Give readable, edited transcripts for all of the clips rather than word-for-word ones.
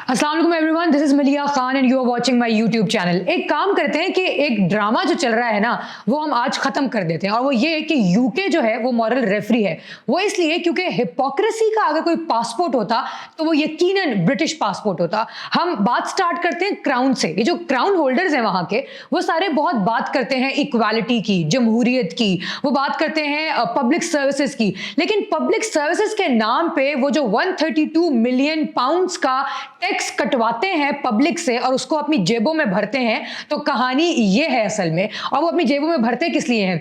अस्सलाम वालेकुम everyone, this is Maliya Khan and you are watching my YouTube channel. एक काम करते हैं कि एक ड्रामा जो चल रहा है ना वो हम आज खत्म कर देते हैं, और वो ये है कि यूके जो है वो मॉरल रेफरी है। वो इसलिए क्योंकि हिपोक्रेसी का अगर कोई पासपोर्ट होता तो वो यकीनन ब्रिटिश पासपोर्ट होता। हम बात स्टार्ट करते हैं क्राउन से। ये जो क्राउन होल्डर्स हैं वहां के, वो सारे बहुत बात करते हैं इक्वालिटी की, जमहूरियत की, वो बात करते हैं पब्लिक सर्विसेज की, लेकिन पब्लिक सर्विसेज के नाम पे वो जो 132 मिलियन पाउंड्स का टैक्स कटवाते हैं पब्लिक से और उसको अपनी जेबों में भरते हैं, तो कहानी ये है असल में। और वो अपनी जेबों में भरते किस लिए हैं?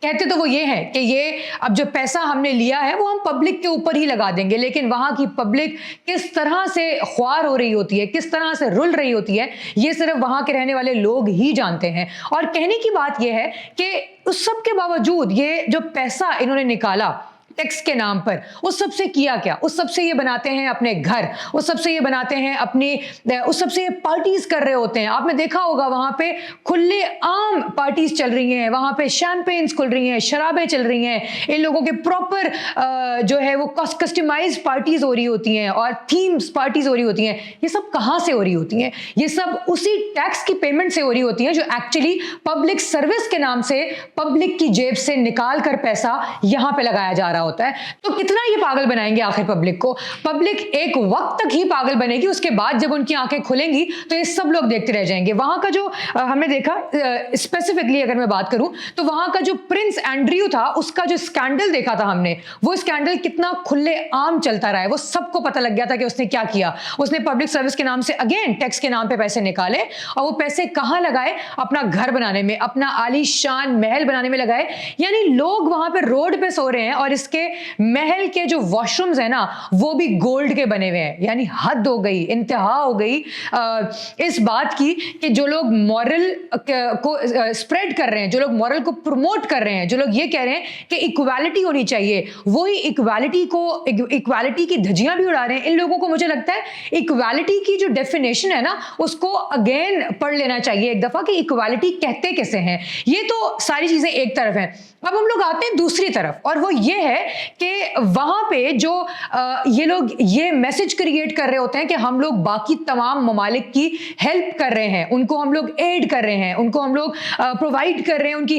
कहते तो वो ये है कि ये अब जो पैसा हमने लिया है वो हम पब्लिक के ऊपर ही लगा देंगे, लेकिन वहां की पब्लिक किस तरह से ख्वार हो रही होती है, किस तरह से रुल रही होती है, ये सिर्फ वहां के रहने वाले लोग ही जानते हैं। और कहने की बात ये है कि उस सब के बावजूद ये जो पैसा इन्होंने निकाला टैक्स के नाम पर, उस सब से किया क्या? उस सब से ये बनाते हैं अपने घर, उस सब से ये बनाते हैं अपनी, उस सब से ये पार्टीज कर रहे होते हैं। आपने देखा होगा वहां पे खुले आम पार्टीज चल रही हैं, वहां पे शैंपेन्स खुल रही हैं, शराबें चल रही हैं, इन लोगों के प्रॉपर जो है वो कस्टमाइज पार्टीज हो रही होती हैं और थीम्स पार्टीज हो रही होती हैं। ये सब कहां से हो रही होती हैं? ये सब उसी टैक्स की पेमेंट से हो रही होती हैं जो एक्चुअली पब्लिक सर्विस के नाम से पब्लिक की जेब से निकाल कर पैसा यहां पे लगाया जा रहा होता है। तो कितना ये पागल बनाएंगे आखिर पब्लिक को? पब्लिक एक वक्त तक ही पागल बनेगी, उसके बाद जब उनकी आंखें खुलेंगी तो ये सब लोग देखते रह जाएंगे। वहां का जो हमने देखा, स्पेसिफिकली अगर मैं बात करूं तो वहां का जो प्रिंस एंड्रयू था, उसका जो स्कैंडल देखा था हमने, वो स्कैंडल कितना खुले आम चलता रहा है। वो सबको पता लग गया था कि उसने क्या किया। उसने पब्लिक सर्विस के नाम से अगेन टैक्स के नाम पे पैसे निकाले, और वो पैसे कहां लगाए? अपना घर बनाने में, अपना आलीशान महल बनाने में लगाए। यानी लोग वहां पे रोड पे सो रहे हैं और इसके महल के जो वॉशरूम्स है ना वो भी गोल्ड के बने हुए हैं। यानी हद हो गई, इंतहा हो गई इस बात की कि जो लोग मॉरल को स्प्रेड कर रहे हैं, जो लोग मॉरल को प्रमोट कर रहे हैं, जो लोग ये कह रहे हैं कि इक्वालिटी होनी चाहिए, वही इक्वालिटी की धज्जियां भी उड़ा रहे हैं। इन लोगों को मुझे लगता है इक्वालिटी की जो डेफिनेशन है ना उसको अगेन पढ़ लेना चाहिए एक दफा कि इक्वालिटी कहते कैसे हैं। ये तो सारी चीजें एक तरफ हैं। अब हम लोग आते हैं दूसरी तरफ, और वो ये है कि वहां पे जो ये लोग ये मैसेज क्रिएट कर रहे होते हैं कि हम लोग बाकी तमाम ममालिक की हेल्प कर रहे हैं, उनको हम लोग एड कर रहे हैं, उनको हम लोग प्रोवाइड कर रहे हैं, उनकी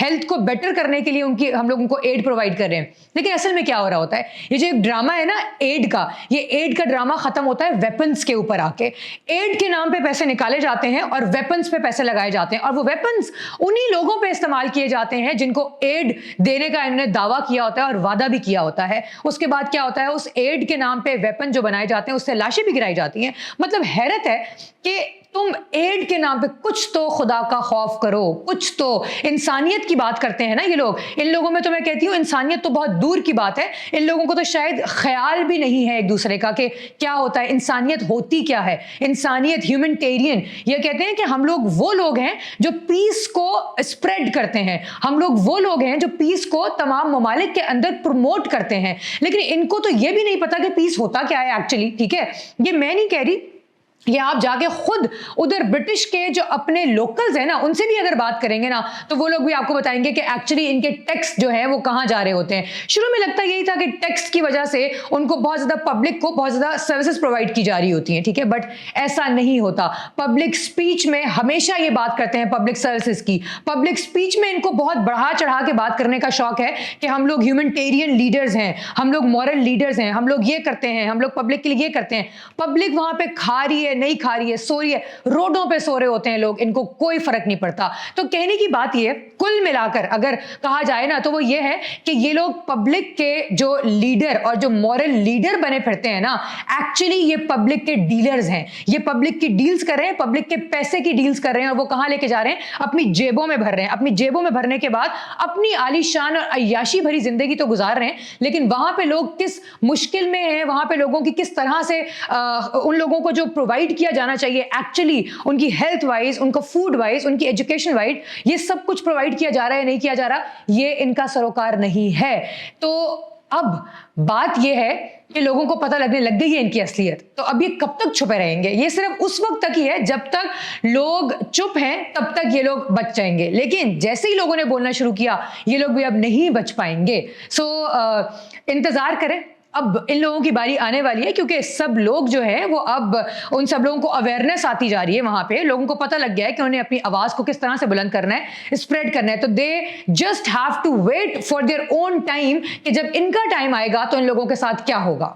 हेल्थ को बेटर करने के लिए उनकी हम लोग उनको एड प्रोवाइड कर रहे हैं। लेकिन असल में क्या हो रहा होता है? ये जो एक ड्रामा है ना एड का, ये एड का ड्रामा खत्म होता है वेपन्स के ऊपर आके। एड के नाम पे पैसे निकाले जाते हैं और वेपन्स पे पैसे लगाए जाते हैं, और वो वेपन्स उन्हीं लोगों पे इस्तेमाल किए जाते हैं जिनको एड देने का इन्होंने दावा किया होता है और वादा भी किया होता है। उसके बाद क्या होता है? उस एड के नाम पे वेपन जो बनाए जाते हैं उससे लाशें भी गिराई जाती हैं। मतलब हैरत है कि तुम एड के नाम पे कुछ तो खुदा का खौफ करो, कुछ तो इंसानियत की बात करते हैं ना ये लोग। इन लोगों में तो मैं कहती हूँ इंसानियत तो बहुत दूर की बात है। इन लोगों को तो शायद ख्याल भी नहीं है एक दूसरे का कि क्या होता है, इंसानियत होती क्या है, इंसानियत, ह्यूमैनिटेरियन। ये कहते हैं कि हम लोग वो लोग हैं जो पीस को स्प्रेड करते हैं, हम लोग वो लोग हैं जो पीस को तमाम ममालिक के अंदर प्रमोट करते हैं। लेकिन इनको तो ये भी नहीं पता कि पीस होता क्या है एक्चुअली। ठीक है, ये मैं नहीं कह रही, ये आप जाके खुद उधर ब्रिटिश के जो अपने लोकल्स हैं ना उनसे भी अगर बात करेंगे ना तो वो लोग भी आपको बताएंगे कि एक्चुअली इनके टैक्स जो है वो कहां जा रहे होते हैं। शुरू में लगता यही था कि टैक्स की वजह से उनको बहुत ज्यादा पब्लिक को बहुत ज्यादा सर्विसेज प्रोवाइड की जा रही होती हैं, ठीक है, बट ऐसा नहीं होता। पब्लिक स्पीच में हमेशा ये बात करते हैं पब्लिक सर्विसेज की। पब्लिक स्पीच में इनको बहुत बढ़ा चढ़ा के बात करने का शौक है कि हम लोग ह्यूमैनिटेरियन लीडर्स हैं, हम लोग मॉरल लीडर्स हैं, हम लोग ये करते हैं, हम लोग पब्लिक के लिए ये करते हैं। पब्लिक वहां पे खा रही है, नहीं खा रही है, सो रही है, रोडों पे सो रहे होते हैं लोग, इनको कोई फर्क नहीं पड़ता। तो कहने की बात ये, कुल मिलाकर अगर कहा जाए ना तो वो ये है कि ये लोग पब्लिक के जो लीडर और जो मॉरल लीडर बने फिरते हैं ना, एक्चुअली ये पब्लिक के डीलर्स हैं। ये पब्लिक की डील्स कर रहे हैं, पब्लिक के पैसे की डील्स कर रहे हैं, और वो कहां लेके जा रहे हैं? अपनी जेबों में भर रहे हैं। अपनी जेबों में भरने के बाद अपनी आलीशान और अय्याशी भरी जिंदगी तो गुजार रहे हैं, लेकिन वहां पे लोग किस मुश्किल में हैं, वहां पे लोगों की किस तरह से उन लोगों को जो प्रोवाइड किया जाना चाहिए एक्चुअली, उनकी हेल्थ वाइज, उनका फूड वाइज, उनकी एजुकेशन वाइज, ये सब कुछ प्रोवाइड किया जा रहा है नहीं किया जा रहा, ये इनका सरोकार नहीं है। तो अब बात ये है कि लोगों को पता लगने लग गई है इनकी असलियत। तो अब ये कब तक छुपे रहेंगे? ये सिर्फ उस वक्त तक ही है जब तक लोग चुप हैं, तब तक ये लोग बच जाएंगे। लेकिन जैसे ही लोगों ने बोलना शुरू किया ये लोग भी अब नहीं बच पाएंगे। इंतजार करें اب ان لوگوں کی باری آنے والی ہے کیونکہ سب لوگ جو ہے وہ اب ان سب لوگوں کو اویئرنیس آتی جا رہی ہے, وہاں پہ لوگوں کو پتہ لگ گیا ہے کہ انہیں اپنی آواز کو کس طرح سے بلند کرنا ہے, اسپریڈ کرنا ہے. تو they just have to wait for their own time کہ جب ان کا ٹائم آئے گا تو ان لوگوں کے ساتھ کیا ہوگا.